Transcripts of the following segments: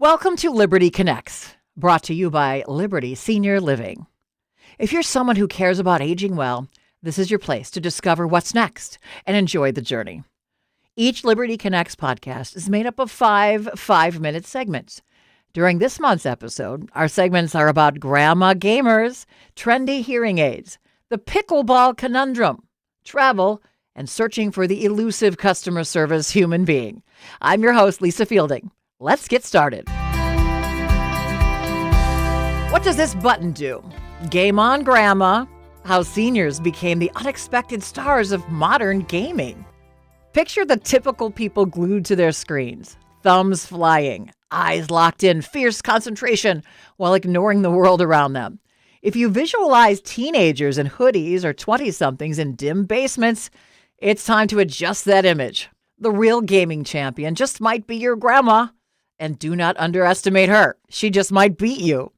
Welcome to Liberty Connects, brought to you by Liberty Senior Living. If you're someone who cares about aging well, this is your place to discover what's next and enjoy the journey. Each Liberty Connects podcast is made up of five-minute segments. During this month's episode, our segments are about grandma gamers, trendy hearing aids, the pickleball conundrum, travel, and searching for the elusive customer service human being. I'm your host, Lisa Fielding. Let's get started. What does this button do? Game on, Grandma. How seniors became the unexpected stars of modern gaming. Picture the typical people glued to their screens, thumbs flying, eyes locked in fierce concentration while ignoring the world around them. If you visualize teenagers in hoodies or 20-somethings in dim basements, it's time to adjust that image. The real gaming champion just might be your grandma. And do not underestimate her. She just might beat you.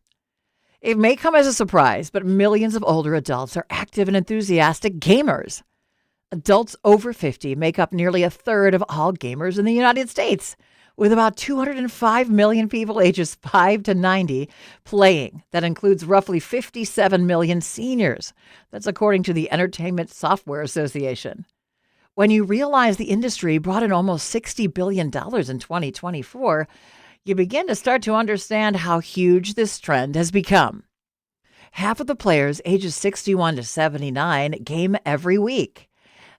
It may come as a surprise, but millions of older adults are active and enthusiastic gamers. Adults over 50 make up nearly a third of all gamers in the United States, with about 205 million people ages 5 to 90 playing. That includes roughly 57 million seniors. That's according to the Entertainment Software Association. When you realize the industry brought in almost $60 billion in 2024, you begin to start to understand how huge this trend has become. Half of the players ages 61 to 79 game every week.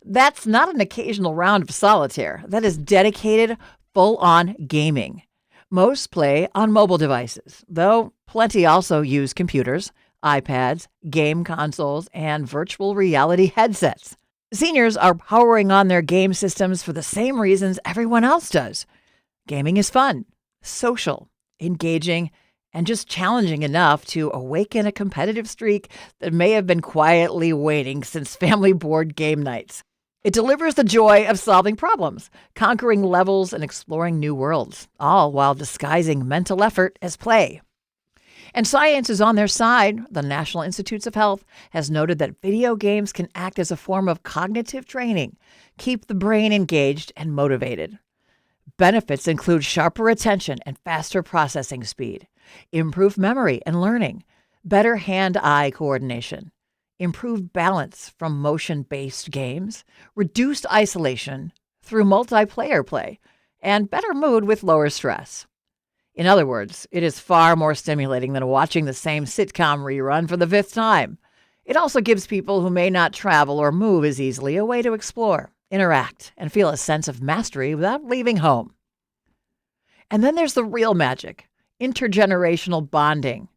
That's not an occasional round of solitaire. That is dedicated, full-on gaming. Most play on mobile devices, though plenty also use computers, iPads, game consoles, and virtual reality headsets. Seniors are powering on their game systems for the same reasons everyone else does. Gaming is fun, social, engaging, and just challenging enough to awaken a competitive streak that may have been quietly waiting since family board game nights. It delivers the joy of solving problems, conquering levels, and exploring new worlds, all while disguising mental effort as play. And science is on their side. The National Institutes of Health has noted that video games can act as a form of cognitive training, keep the brain engaged and motivated. Benefits include sharper attention and faster processing speed, improved memory and learning, better hand-eye coordination, improved balance from motion-based games, reduced isolation through multiplayer play, and better mood with lower stress. In other words, it is far more stimulating than watching the same sitcom rerun for the 5th time. It also gives people who may not travel or move as easily a way to explore, interact, and feel a sense of mastery without leaving home. And then there's the real magic, intergenerational bonding.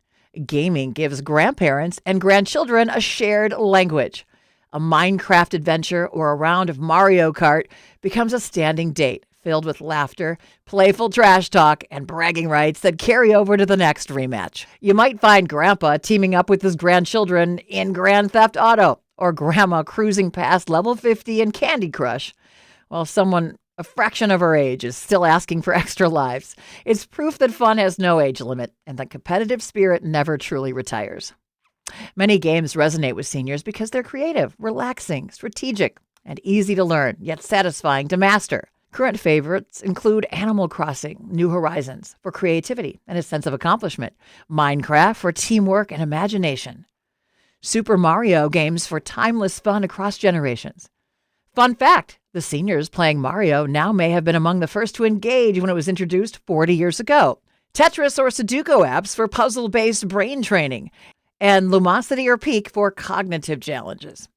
Gaming gives grandparents and grandchildren a shared language. A Minecraft adventure or a round of Mario Kart becomes a standing date, filled with laughter, playful trash talk, and bragging rights that carry over to the next rematch. You might find Grandpa teaming up with his grandchildren in Grand Theft Auto, or Grandma cruising past level 50 in Candy Crush, while someone a fraction of her age is still asking for extra lives. It's proof that fun has no age limit, and the competitive spirit never truly retires. Many games resonate with seniors because they're creative, relaxing, strategic, and easy to learn, yet satisfying to master. Current favorites include Animal Crossing: New Horizons for creativity and a sense of accomplishment, Minecraft for teamwork and imagination, Super Mario games for timeless fun across generations. Fun fact, the seniors playing Mario now may have been among the first to engage when it was introduced 40 years ago. Tetris or Sudoku apps for puzzle-based brain training, and Lumosity or Peak for cognitive challenges.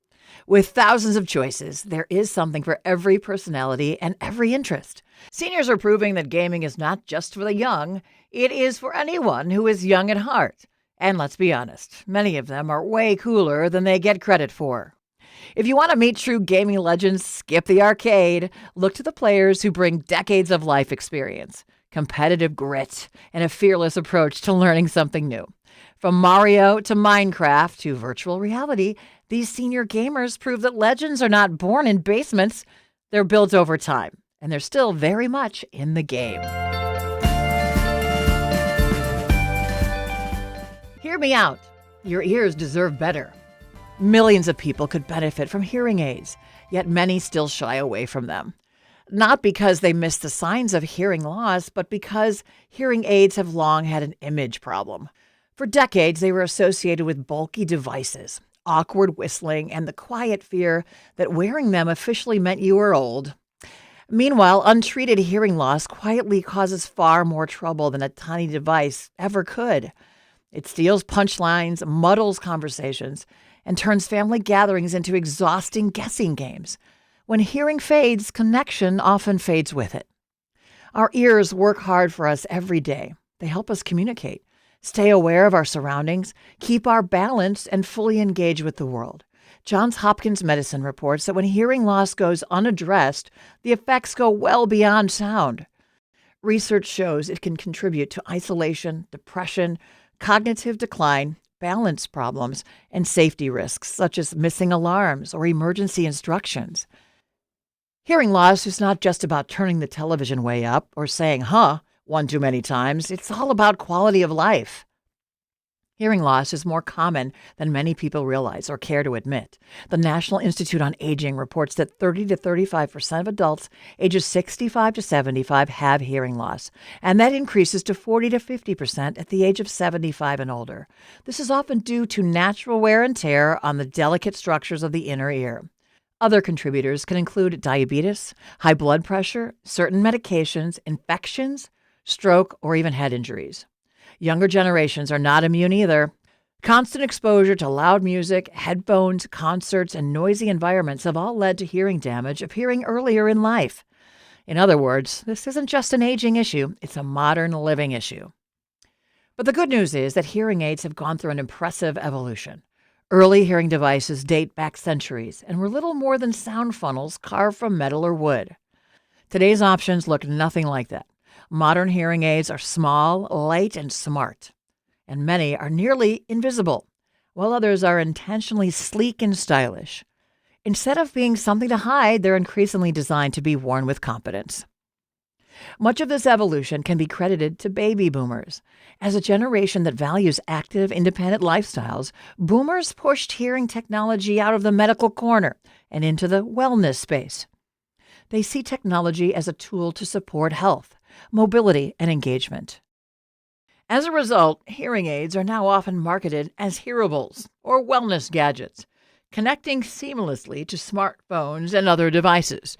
With thousands of choices, there is something for every personality and every interest. Seniors are proving that gaming is not just for the young, it is for anyone who is young at heart. And let's be honest, many of them are way cooler than they get credit for. If you want to meet true gaming legends, skip the arcade. Look to the players who bring decades of life experience, competitive grit, and a fearless approach to learning something new. From Mario to Minecraft to virtual reality, these senior gamers prove that legends are not born in basements. They're built over time, and they're still very much in the game. Hear me out. Your ears deserve better. Millions of people could benefit from hearing aids, yet many still shy away from them. not because they miss the signs of hearing loss, but because hearing aids have long had an image problem. For decades, they were associated with bulky devices, awkward whistling, and the quiet fear that wearing them officially meant you were old. Meanwhile, untreated hearing loss quietly causes far more trouble than a tiny device ever could. It steals punchlines, muddles conversations, and turns family gatherings into exhausting guessing games. When hearing fades, connection often fades with it. Our ears work hard for us every day. They help us communicate, stay aware of our surroundings, keep our balance, and fully engage with the world. Johns Hopkins Medicine reports that when hearing loss goes unaddressed, the effects go well beyond sound. Research shows it can contribute to isolation, depression, cognitive decline, balance problems, and safety risks such as missing alarms or emergency instructions. Hearing loss is not just about turning the television way up or saying, huh, one too many times. It's all about quality of life. Hearing loss is more common than many people realize or care to admit. The National Institute on Aging reports that 30 to 35% of adults ages 65 to 75 have hearing loss, and that increases to 40 to 50% at the age of 75 and older. This is often due to natural wear and tear on the delicate structures of the inner ear. Other contributors can include diabetes, high blood pressure, certain medications, infections, stroke, or even head injuries. Younger generations are not immune either. Constant exposure to loud music, headphones, concerts, and noisy environments have all led to hearing damage appearing earlier in life. In other words, this isn't just an aging issue, it's a modern living issue. But the good news is that hearing aids have gone through an impressive evolution. Early hearing devices date back centuries and were little more than sound funnels carved from metal or wood. Today's options look nothing like that. Modern hearing aids are small, light, and smart, and many are nearly invisible, while others are intentionally sleek and stylish. Instead of being something to hide, they're increasingly designed to be worn with confidence. Much of this evolution can be credited to baby boomers. As a generation that values active, independent lifestyles, boomers pushed hearing technology out of the medical corner and into the wellness space. They see technology as a tool to support health, mobility, and engagement. As a result, hearing aids are now often marketed as hearables or wellness gadgets, connecting seamlessly to smartphones and other devices.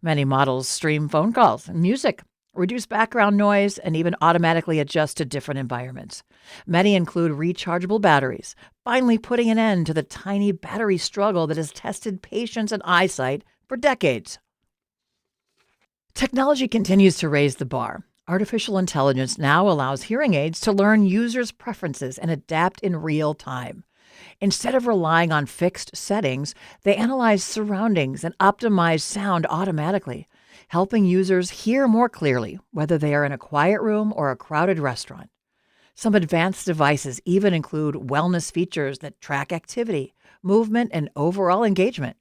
Many models stream phone calls and music, reduce background noise, and even automatically adjust to different environments. Many include rechargeable batteries, finally putting an end to the tiny battery struggle that has tested patience and eyesight for decades. Technology continues to raise the bar. Artificial intelligence now allows hearing aids to learn users' preferences and adapt in real time. Instead of relying on fixed settings, they analyze surroundings and optimize sound automatically, helping users hear more clearly, whether they are in a quiet room or a crowded restaurant. Some advanced devices even include wellness features that track activity, movement, and overall engagement.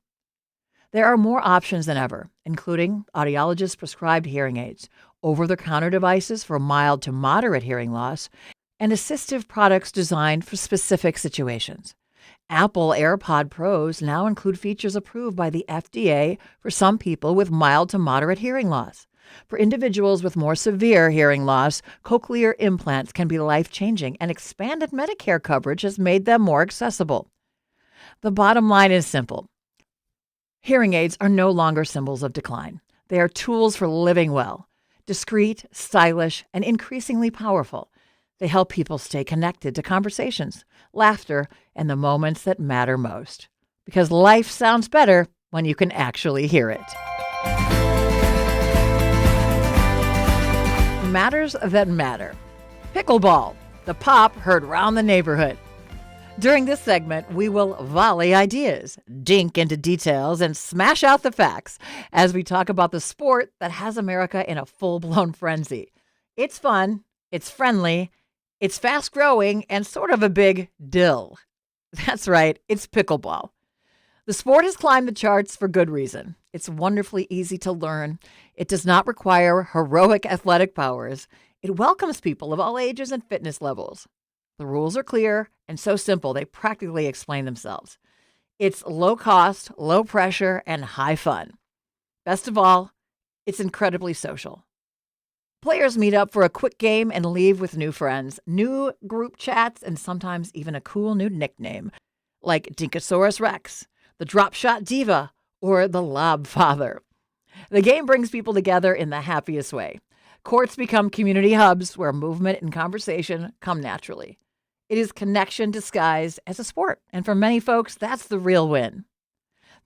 There are more options than ever, including audiologist-prescribed hearing aids, over-the-counter devices for mild to moderate hearing loss, and assistive products designed for specific situations. Apple AirPod Pros now include features approved by the FDA for some people with mild to moderate hearing loss. For individuals with more severe hearing loss, cochlear implants can be life-changing, and expanded Medicare coverage has made them more accessible. The bottom line is simple. Hearing aids are no longer symbols of decline. They are tools for living well, discreet, stylish, and increasingly powerful. They help people stay connected to conversations, laughter, and the moments that matter most. Because life sounds better when you can actually hear it. Matters that matter. Pickleball, the pop heard round the neighborhood. During this segment, we will volley ideas, dink into details, and smash out the facts as we talk about the sport that has America in a full-blown frenzy. It's fun, it's friendly, it's fast-growing, and sort of a big deal. That's right, it's pickleball. The sport has climbed the charts for good reason. It's wonderfully easy to learn. It does not require heroic athletic powers. It welcomes people of all ages and fitness levels. The rules are clear and so simple they practically explain themselves. It's low cost, low pressure, and high fun. Best of all, It's incredibly social. Players meet up for a quick game and leave with new friends, new group chats, and sometimes even a cool new nickname, like Dinkosaurus Rex, the Drop Shot Diva, or the Lob Father. The game brings people together in the happiest way. Courts become community hubs where movement and conversation come naturally. It is connection disguised as a sport, and for many folks, that's the real win.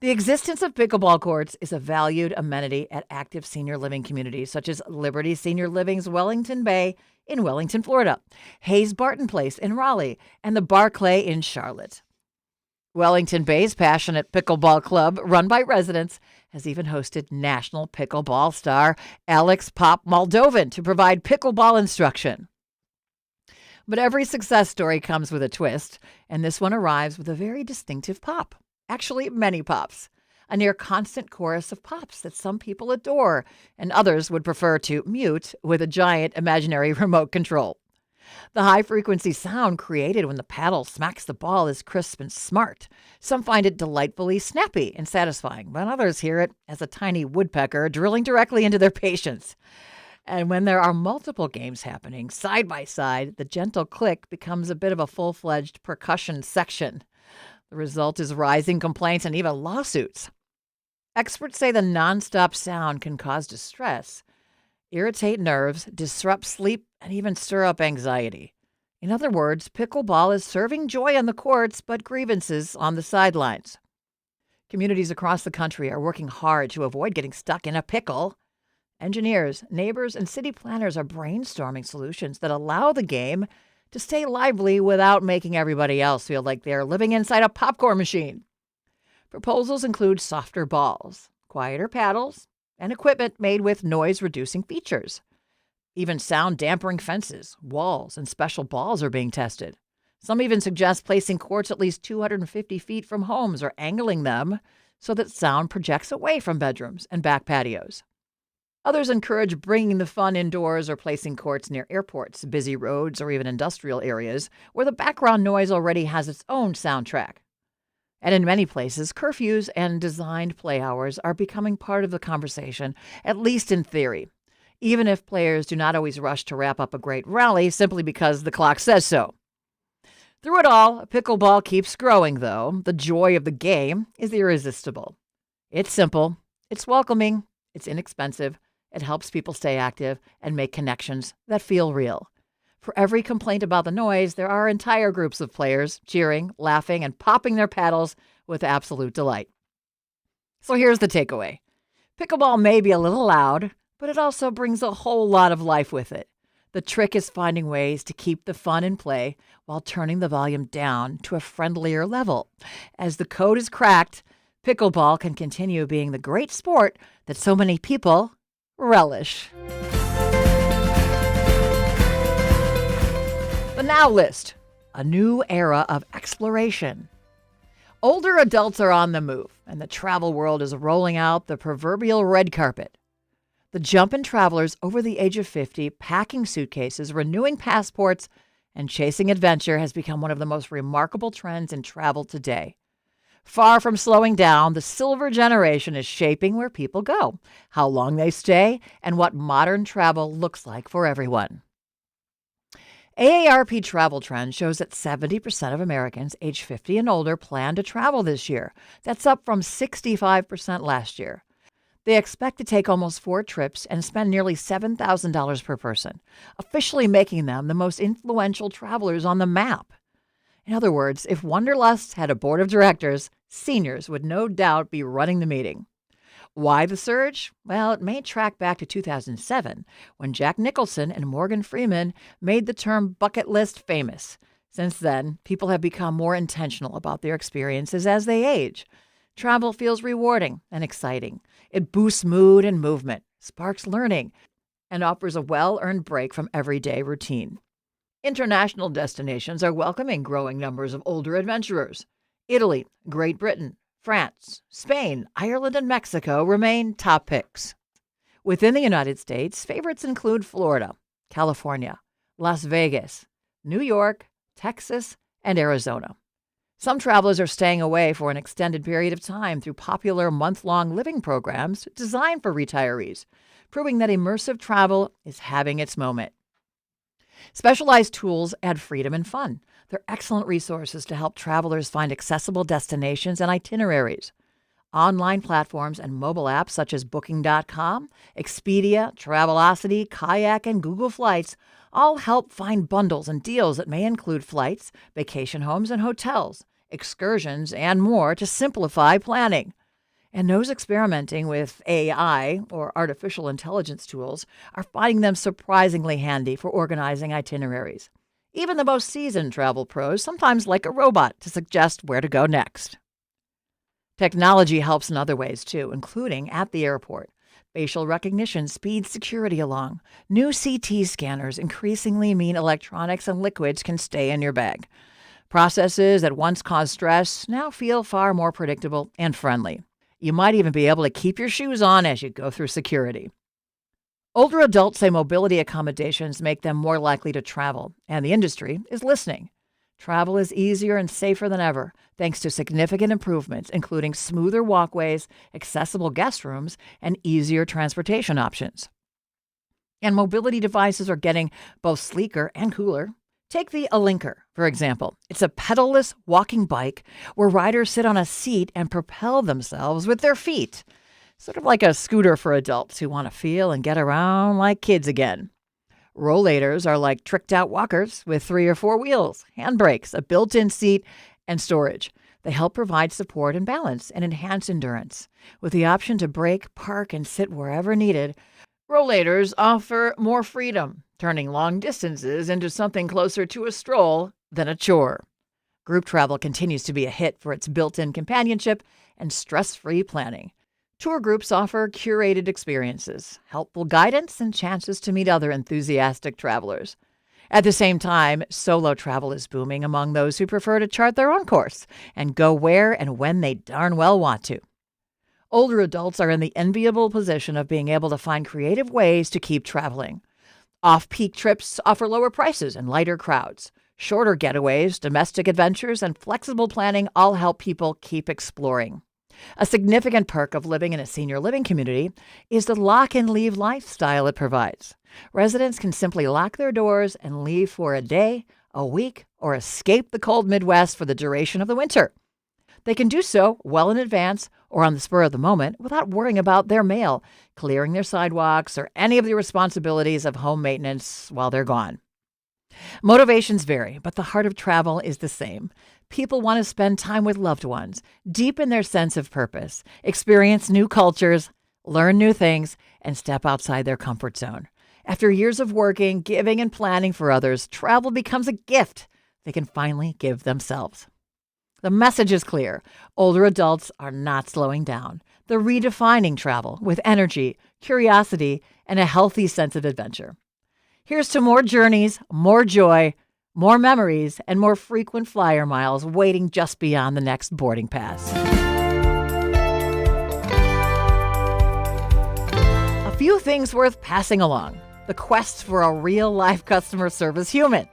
The existence of pickleball courts is a valued amenity at active senior living communities such as Liberty Senior Living's Wellington Bay in Wellington, Florida, Hayes Barton Place in Raleigh, and the Barclay in Charlotte. Wellington Bay's passionate pickleball club, run by residents, has even hosted national pickleball star Alex Pop Moldovan to provide pickleball instruction. But every success story comes with a twist, and this one arrives with a very distinctive pop. Actually, many pops. A near constant chorus of pops that some people adore, and others would prefer to mute with a giant imaginary remote control. The high-frequency sound created when the paddle smacks the ball is crisp and smart. Some find it delightfully snappy and satisfying, but others hear it as a tiny woodpecker drilling directly into their patience. And when there are multiple games happening side by side, the gentle click becomes a bit of a full-fledged percussion section. The result is rising complaints and even lawsuits. Experts say the nonstop sound can cause distress, irritate nerves, disrupt sleep, and even stir up anxiety. In other words, pickleball is serving joy on the courts, but grievances on the sidelines. Communities across the country are working hard to avoid getting stuck in a pickle. Engineers, neighbors, and city planners are brainstorming solutions that allow the game to stay lively without making everybody else feel like they're living inside a popcorn machine. Proposals include softer balls, quieter paddles, and equipment made with noise-reducing features. Even sound-dampening fences, walls, and special balls are being tested. Some even suggest placing courts at least 250 feet from homes or angling them so that sound projects away from bedrooms and back patios. Others encourage bringing the fun indoors or placing courts near airports, busy roads, or even industrial areas where the background noise already has its own soundtrack. And in many places, curfews and designed play hours are becoming part of the conversation, at least in theory, even if players do not always rush to wrap up a great rally simply because the clock says so. Through it all, pickleball keeps growing, though. The joy of the game is irresistible. It's simple, it's welcoming, it's inexpensive, it helps people stay active and make connections that feel real. For every complaint about the noise, there are entire groups of players cheering, laughing, and popping their paddles with absolute delight. So here's the takeaway. Pickleball may be a little loud, but it also brings a whole lot of life with it. The trick is finding ways to keep the fun in play while turning the volume down to a friendlier level. As the code is cracked, pickleball can continue being the great sport that so many people relish. The Now List, a new era of exploration. Older adults are on the move, and the travel world is rolling out the proverbial red carpet. The jump in travelers over the age of 50, packing suitcases, renewing passports, and chasing adventure has become one of the most remarkable trends in travel today. Far from slowing down, the silver generation is shaping where people go, how long they stay, and what modern travel looks like for everyone. AARP Travel Trend shows that 70% of Americans age 50 and older plan to travel this year. That's up from 65% last year. They expect to take almost 4 trips and spend nearly $7,000 per person, officially making them the most influential travelers on the map. In other words, if Wanderlust had a board of directors, seniors would no doubt be running the meeting. Why the surge? Well, it may track back to 2007, when Jack Nicholson and Morgan Freeman made the term bucket list famous. Since then, people have become more intentional about their experiences as they age. Travel feels rewarding and exciting. It boosts mood and movement, sparks learning, and offers a well-earned break from everyday routine. International destinations are welcoming growing numbers of older adventurers. Italy, Great Britain, France, Spain, Ireland, and Mexico remain top picks. Within the United States, favorites include Florida, California, Las Vegas, New York, Texas, and Arizona. Some travelers are staying away for an extended period of time through popular month-long living programs designed for retirees, proving that immersive travel is having its moment. Specialized tools add freedom and fun. They're excellent resources to help travelers find accessible destinations and itineraries. Online platforms and mobile apps such as Booking.com, Expedia, Travelocity, Kayak, and Google Flights all help find bundles and deals that may include flights, vacation homes and hotels, excursions, and more to simplify planning. And those experimenting with AI, or artificial intelligence tools, are finding them surprisingly handy for organizing itineraries. Even the most seasoned travel pros sometimes like a robot to suggest where to go next. Technology helps in other ways, too, including at the airport. Facial recognition speeds security along. New CT scanners increasingly mean electronics and liquids can stay in your bag. Processes that once caused stress now feel far more predictable and friendly. You might even be able to keep your shoes on as you go through security. Older adults say mobility accommodations make them more likely to travel, and the industry is listening. Travel is easier and safer than ever, thanks to significant improvements, including smoother walkways, accessible guest rooms, and easier transportation options. And mobility devices are getting both sleeker and cooler. Take the Alinker, for example. It's a pedalless walking bike where riders sit on a seat and propel themselves with their feet. Sort of like a scooter for adults who want to feel and get around like kids again. Rollators are like tricked-out walkers with 3 or 4 wheels, handbrakes, a built-in seat, and storage. They help provide support and balance and enhance endurance. With the option to brake, park, and sit wherever needed, rollators offer more freedom, turning long distances into something closer to a stroll than a chore. Group travel continues to be a hit for its built-in companionship and stress-free planning. Tour groups offer curated experiences, helpful guidance, and chances to meet other enthusiastic travelers. At the same time, solo travel is booming among those who prefer to chart their own course and go where and when they darn well want to. Older adults are in the enviable position of being able to find creative ways to keep traveling. Off-peak trips offer lower prices and lighter crowds. Shorter getaways, domestic adventures, and flexible planning all help people keep exploring. A significant perk of living in a senior living community is the lock-and-leave lifestyle it provides. Residents can simply lock their doors and leave for a day, a week, or escape the cold Midwest for the duration of the winter. They can do so well in advance or on the spur of the moment without worrying about their mail, clearing their sidewalks, or any of the responsibilities of home maintenance while they're gone. Motivations vary, but the heart of travel is the same. People want to spend time with loved ones, deepen their sense of purpose, experience new cultures, learn new things, and step outside their comfort zone. After years of working, giving, and planning for others, travel becomes a gift they can finally give themselves. The message is clear. Older adults are not slowing down. They're redefining travel with energy, curiosity, and a healthy sense of adventure. Here's to more journeys, more joy, more memories, and more frequent flyer miles waiting just beyond the next boarding pass. A few things worth passing along. The quest for a real-life customer service human.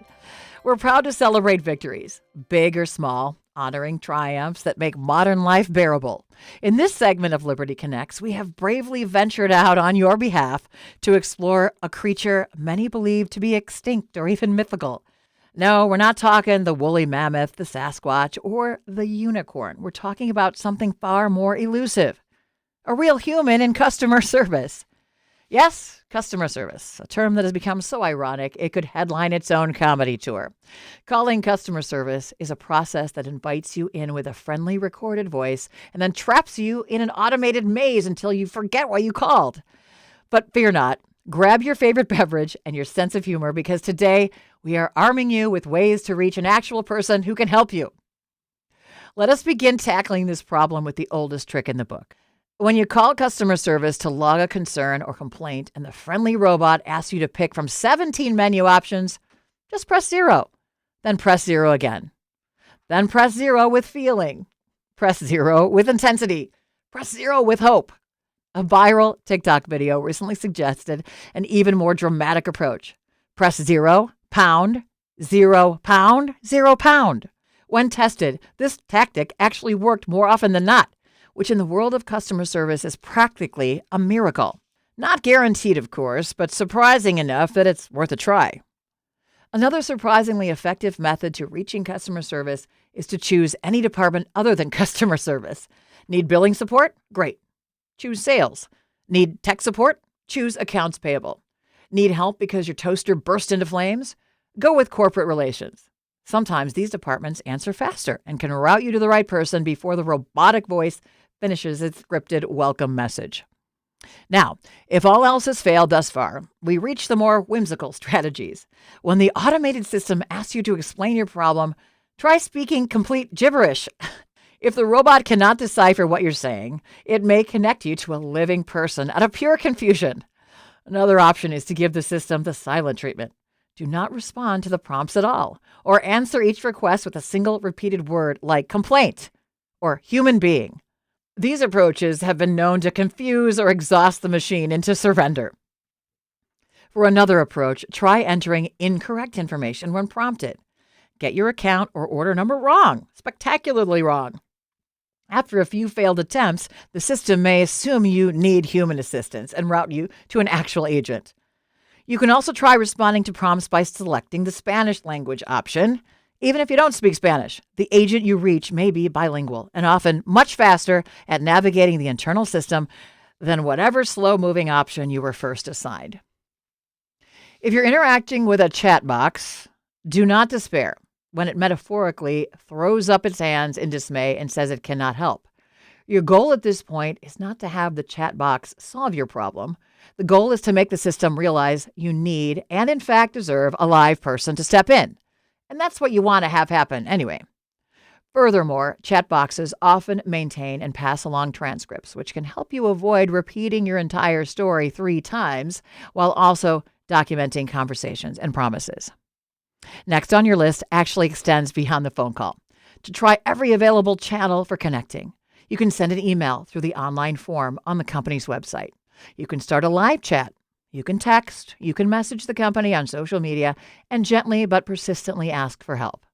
We're proud to celebrate victories, big or small, honoring triumphs that make modern life bearable. In this segment of Liberty Connects, we have bravely ventured out on your behalf to explore a creature many believe to be extinct or even mythical. No, we're not talking the woolly mammoth, the Sasquatch, or the unicorn. We're talking about something far more elusive. A real human in customer service. Yes, customer service, a term that has become so ironic it could headline its own comedy tour. Calling customer service is a process that invites you in with a friendly recorded voice and then traps you in an automated maze until you forget why you called. But fear not. Grab your favorite beverage and your sense of humor because today we are arming you with ways to reach an actual person who can help you. Let us begin tackling this problem with the oldest trick in the book. When you call customer service to log a concern or complaint and the friendly robot asks you to pick from 17 menu options, just press 0. Then press 0 again. Then press 0 with feeling. Press 0 with intensity. Press 0 with hope. A viral TikTok video recently suggested an even more dramatic approach. Press 0, pound, 0, pound, 0, pound. When tested, this tactic actually worked more often than not, which in the world of customer service is practically a miracle. Not guaranteed, of course, but surprising enough that it's worth a try. Another surprisingly effective method to reaching customer service is to choose any department other than customer service. Need billing support? Great. Choose sales. Need tech support? Choose accounts payable. Need help because your toaster burst into flames? Go with corporate relations. Sometimes these departments answer faster and can route you to the right person before the robotic voice finishes its scripted welcome message. Now, if all else has failed thus far, we reach the more whimsical strategies. When the automated system asks you to explain your problem, try speaking complete gibberish. If the robot cannot decipher what you're saying, it may connect you to a living person out of pure confusion. Another option is to give the system the silent treatment. Do not respond to the prompts at all, or answer each request with a single repeated word like complaint or human being. These approaches have been known to confuse or exhaust the machine into surrender. For another approach, try entering incorrect information when prompted. Get your account or order number wrong, spectacularly wrong. After a few failed attempts, the system may assume you need human assistance and route you to an actual agent. You can also try responding to prompts by selecting the Spanish language option. Even if you don't speak Spanish, the agent you reach may be bilingual and often much faster at navigating the internal system than whatever slow-moving option you were first assigned. If you're interacting with a chat box, do not despair when it metaphorically throws up its hands in dismay and says it cannot help. Your goal at this point is not to have the chat box solve your problem. The goal is to make the system realize you need and in fact deserve a live person to step in. And that's what you want to have happen anyway. Furthermore, chat boxes often maintain and pass along transcripts, which can help you avoid repeating your entire story 3 times while also documenting conversations and promises. Next on your list actually extends beyond the phone call. To try every available channel for connecting, you can send an email through the online form on the company's website. You can start a live chat. You can text. You can message the company on social media and gently but persistently ask for help.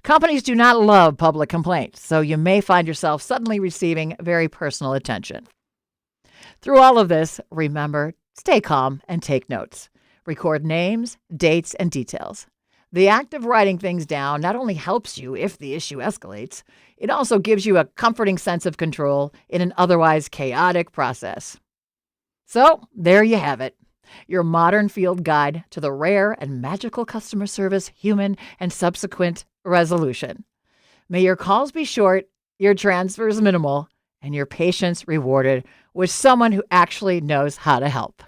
Companies do not love public complaints, so you may find yourself suddenly receiving very personal attention. Through all of this, remember, stay calm and take notes. Record names, dates, and details. The act of writing things down not only helps you if the issue escalates, it also gives you a comforting sense of control in an otherwise chaotic process. So, there you have it. Your modern field guide to the rare and magical customer service, human, and subsequent resolution. May your calls be short, your transfers minimal, and your patience rewarded with someone who actually knows how to help.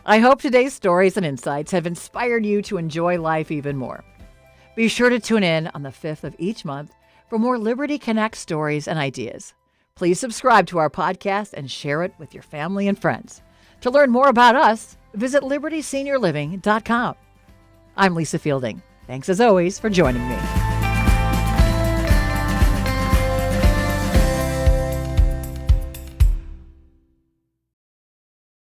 I hope today's stories and insights have inspired you to enjoy life even more. Be sure to tune in on the 5th of each month for more Liberty Connect stories and ideas. Please subscribe to our podcast and share it with your family and friends. To learn more about us, visit libertyseniorliving.com. I'm Lisa Fielding. Thanks as always for joining me.